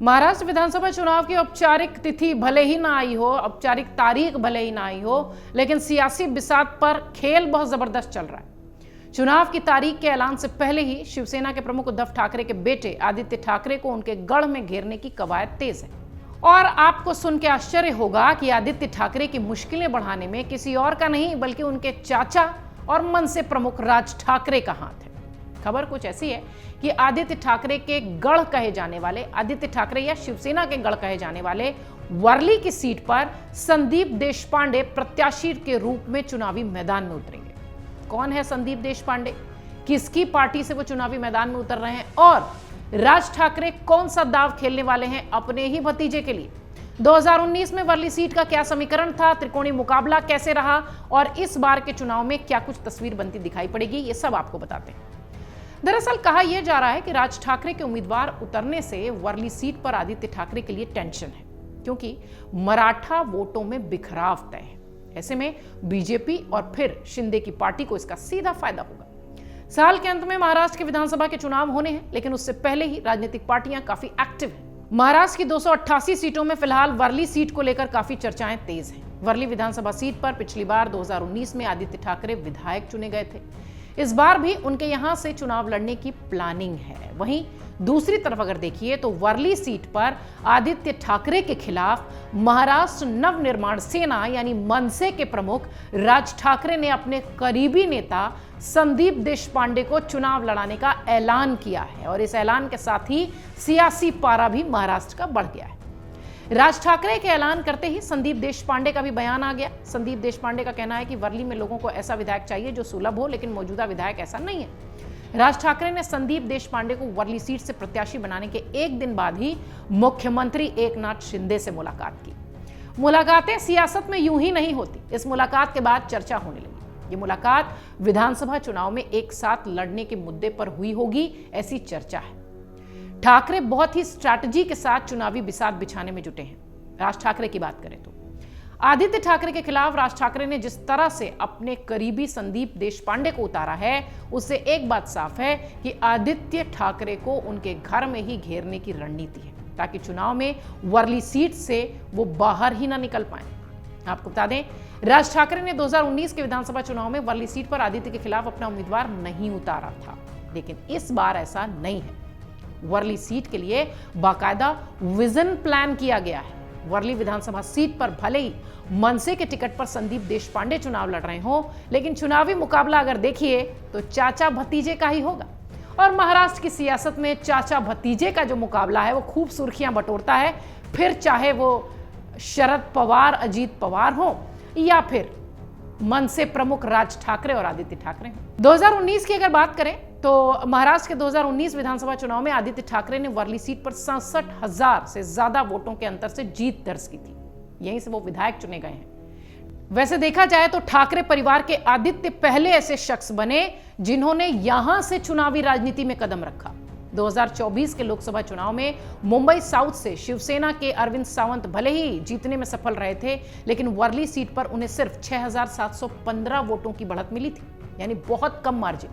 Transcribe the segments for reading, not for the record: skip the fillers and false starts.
महाराष्ट्र विधानसभा चुनाव की औपचारिक तिथि भले ही ना आई हो, औपचारिक तारीख भले ही ना आई हो, लेकिन सियासी बिसात पर खेल बहुत जबरदस्त चल रहा है। चुनाव की तारीख के ऐलान से पहले ही शिवसेना के प्रमुख उद्धव ठाकरे के बेटे आदित्य ठाकरे को उनके गढ़ में घेरने की कवायद तेज है। और आपको सुन के आश्चर्य होगा कि आदित्य ठाकरे की मुश्किलें बढ़ाने में किसी और का नहीं बल्कि उनके चाचा और मनसे प्रमुख राज ठाकरे का हाथ है। खबर कुछ ऐसी है कि आदित्य ठाकरे के गढ़ कहे जाने वाले, आदित्य ठाकरे या शिवसेना के गढ़ कहे जाने वाले वर्ली की सीट पर संदीप देशपांडे प्रत्याशी के रूप में चुनावी मैदान में उतरेंगे। कौन है संदीप देशपांडे, किसकी पार्टी से वो चुनावी मैदान में उतर रहे हैं और राज ठाकरे कौन सा दाव खेलने वाले हैं अपने ही भतीजे के लिए? 2019 में वर्ली सीट का क्या समीकरण था, त्रिकोणीय मुकाबला कैसे रहा और इस बार के चुनाव में क्या कुछ तस्वीर बनती दिखाई पड़ेगी, ये सब आपको बताते हैं। दरअसल कहा यह जा रहा है कि राज ठाकरे के उम्मीदवार उतरने से वर्ली सीट पर आदित्य ठाकरे के लिए टेंशन है, क्योंकि मराठा वोटों में बिखराव तय है। ऐसे में बीजेपी और फिर शिंदे की पार्टी को इसका सीधा फायदा होगा। साल के अंत में महाराष्ट्र के विधानसभा के चुनाव होने हैं, लेकिन उससे पहले ही राजनीतिक पार्टियां काफी एक्टिव हैं। महाराष्ट्र की 288 सीटों में फिलहाल वर्ली सीट को लेकर काफी चर्चाएं तेज हैं। वर्ली विधानसभा सीट पर पिछली बार 2019 में आदित्य ठाकरे विधायक चुने गए थे। इस बार भी उनके यहां से चुनाव लड़ने की प्लानिंग है। वहीं दूसरी तरफ अगर देखिए तो वर्ली सीट पर आदित्य ठाकरे के खिलाफ महाराष्ट्र नवनिर्माण सेना यानी मनसे के प्रमुख राज ठाकरे ने अपने करीबी नेता संदीप देशपांडे को चुनाव लड़ाने का ऐलान किया है और इस ऐलान के साथ ही सियासी पारा भी महाराष्ट्र का बढ़ गया है। राज ठाकरे के ऐलान करते ही संदीप देशपांडे का भी बयान आ गया। संदीप देशपांडे का कहना है कि वर्ली में लोगों को ऐसा विधायक चाहिए जो सुलभ हो, लेकिन मौजूदा विधायक ऐसा नहीं है। राज ठाकरे ने संदीप देशपांडे को वर्ली सीट से प्रत्याशी बनाने के एक दिन बाद ही मुख्यमंत्री एकनाथ शिंदे से मुलाकात की। मुलाकातें सियासत में यूं ही नहीं होती। इस मुलाकात के बाद चर्चा होने लगी। ये मुलाकात विधानसभा चुनाव में एक साथ लड़ने के मुद्दे पर हुई होगी, ऐसी चर्चा है। ठाकरे बहुत ही स्ट्रैटेजी के साथ चुनावी बिसात बिछाने में जुटे हैं। राज ठाकरे की बात करें तो आदित्य ठाकरे के खिलाफ राज ठाकरे ने जिस तरह से अपने करीबी संदीप देशपांडे को उतारा है, उससे एक बात साफ है कि आदित्य ठाकरे को उनके घर में ही घेरने की रणनीति है, ताकि चुनाव में वर्ली सीट से वो बाहर ही ना निकल पाए। आपको बता दें, राज ठाकरे ने 2019 के विधानसभा चुनाव में वर्ली सीट पर आदित्य के खिलाफ अपना उम्मीदवार नहीं उतारा था, लेकिन इस बार ऐसा नहीं है। वर्ली सीट के लिए बाकायदा विजन प्लान किया गया है। वर्ली विधानसभा सीट पर भले ही मनसे के टिकट पर संदीप देशपांडे चुनाव लड़ रहे हो, लेकिन चुनावी मुकाबला अगर देखिए तो चाचा भतीजे का ही होगा। और महाराष्ट्र की सियासत में चाचा भतीजे का जो मुकाबला है वो खूब सुर्खियां बटोरता है, फिर चाहे वो शरद पवार अजीत पवार हो या फिर मनसे प्रमुख राज ठाकरे और आदित्य ठाकरे हो। 2019 की अगर बात करें तो महाराष्ट्र के 2019 विधानसभा चुनाव में आदित्य ठाकरे ने वर्ली सीट पर 67,000 से ज्यादा वोटों के अंतर से जीत दर्ज की थी। यहीं से वो विधायक चुने गए हैं। वैसे देखा जाए तो ठाकरे परिवार के आदित्य पहले ऐसे शख्स बने जिन्होंने यहां से चुनावी राजनीति में कदम रखा। 2024 के लोकसभा चुनाव में मुंबई साउथ से शिवसेना के अरविंद सावंत भले ही जीतने में सफल रहे थे, लेकिन वर्ली सीट पर उन्हें सिर्फ 6,715 वोटों की बढ़त मिली थी, यानी बहुत कम मार्जिन।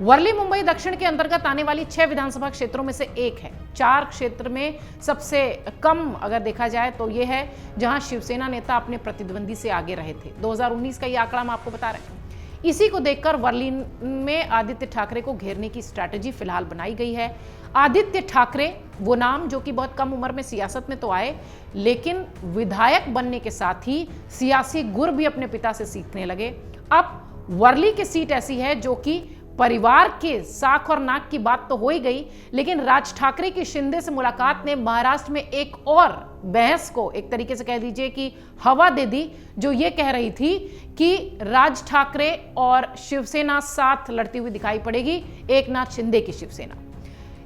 वर्ली मुंबई दक्षिण के अंतर्गत आने वाली 6 विधानसभा क्षेत्रों में से एक है। 4 क्षेत्र में सबसे कम अगर देखा जाए तो यह है जहां शिवसेना नेता अपने प्रतिद्वंदी से आगे रहे थे। 2019 का यह आंकड़ा हम आपको बता रहे हैं। इसी को देखकर वर्ली में आदित्य ठाकरे को घेरने की स्ट्रैटेजी फिलहाल बनाई गई है। आदित्य ठाकरे वो नाम जो कि बहुत कम उम्र में सियासत में तो आए, लेकिन विधायक बनने के साथ ही सियासी गुर भी अपने पिता से सीखने लगे। अब वर्ली की सीट ऐसी है जो कि परिवार के साख और नाक की बात तो हो ही गई, लेकिन राज ठाकरे की शिंदे से मुलाकात ने महाराष्ट्र में एक और बहस को एक तरीके से कह दीजिए कि हवा दे दी, जो ये कह रही थी कि राज ठाकरे और शिवसेना साथ लड़ती हुई दिखाई पड़ेगी, एकनाथ शिंदे की शिवसेना।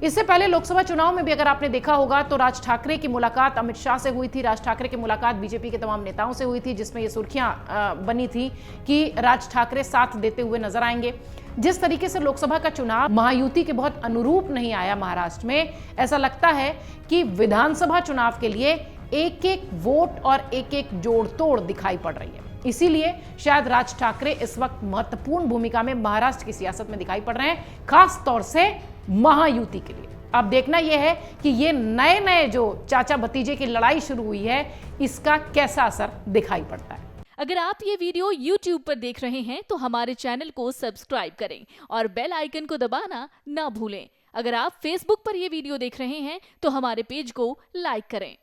इससे पहले लोकसभा चुनाव में भी अगर आपने देखा होगा तो राज ठाकरे की मुलाकात अमित शाह से हुई थी। राज ठाकरे की मुलाकात बीजेपी के तमाम नेताओं से हुई थी, जिसमें ये सुर्खियां बनी थी कि राज ठाकरे साथ देते हुए नजर आएंगे। जिस तरीके से लोकसभा का चुनाव महायुति के बहुत अनुरूप नहीं आया महाराष्ट्र में, ऐसा लगता है कि विधानसभा चुनाव के लिए एक एक वोट और एक एक जोड़ तोड़ दिखाई पड़ रही है। इसीलिए शायद राज ठाकरे इस वक्त महत्वपूर्ण भूमिका में महाराष्ट्र की सियासत में दिखाई पड़ रहे हैं, खास तौर से महायुति के लिए। अब देखना यह है कि ये नए नए जो चाचा भतीजे की लड़ाई शुरू हुई है, इसका कैसा असर दिखाई पड़ता है। अगर आप ये वीडियो YouTube पर देख रहे हैं तो हमारे चैनल को सब्सक्राइब करें और बेल आइकन को दबाना ना भूलें। अगर आप Facebook पर ये वीडियो देख रहे हैं तो हमारे पेज को लाइक करें।